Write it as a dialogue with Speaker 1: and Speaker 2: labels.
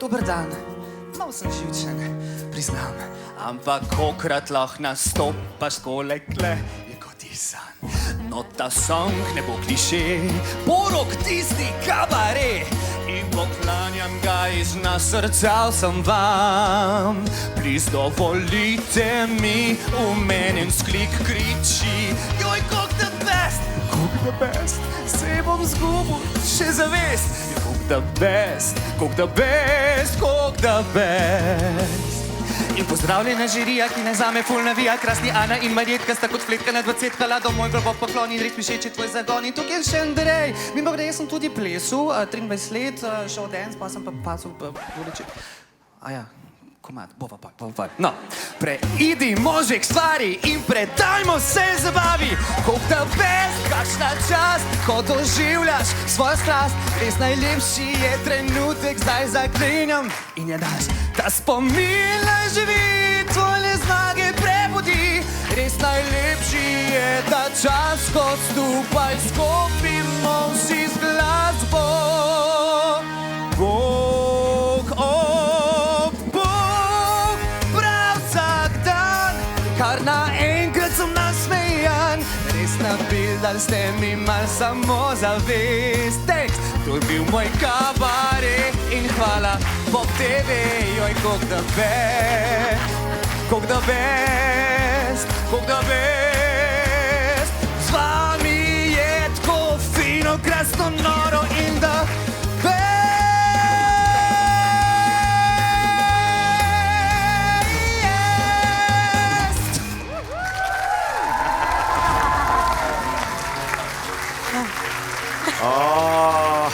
Speaker 1: Dober dan, malo sem živčen, priznam. Ampak kokrat lahko nastopaš takole, je kot san. No ta song ne bo kliše, porok tisti kabare. In poklanjam ga iz na srca vsem vam. Please dovolite mi, v meni en sklik kriči. Joj, kok the best, se bom zgubil še zavest. Kok the best, kok the best, kok the best. In pozdravljena žirija, ki ne zame ful navija. Krasni Ana in Marjetka sta kot fletka na 20 kalado. Moj globok poklon in res mi všeč je tvoj zagon. In tukaj je še Andrej. Mimogrede, jaz sem tudi plesul, 23 let, show dance, pa sem pa pasul, aja, komad, bova pa. No, preidimo že k stvari in predajmo se zabavi. Kok the best, kakšna čast, ko doživljaš svojo strast. Res najlepši je trenutek, zdaj zaklenjam in je daš. Ta spomin naj živi, tvoje zmage prebudi. Res najlepši je ta čas, ko skupaj skopimo vsi z glasbo. Bog, Bog, prav vsak dan, kar naenkrat sem nasmejan. Res napildali ste mi mal samo zavest. Tekst, to je bil moj kabare in hvala Pop TV. Joj, kok the best, kok the best, kok the best. Z vami je tako fino, krasno, noro in the best.
Speaker 2: Oh,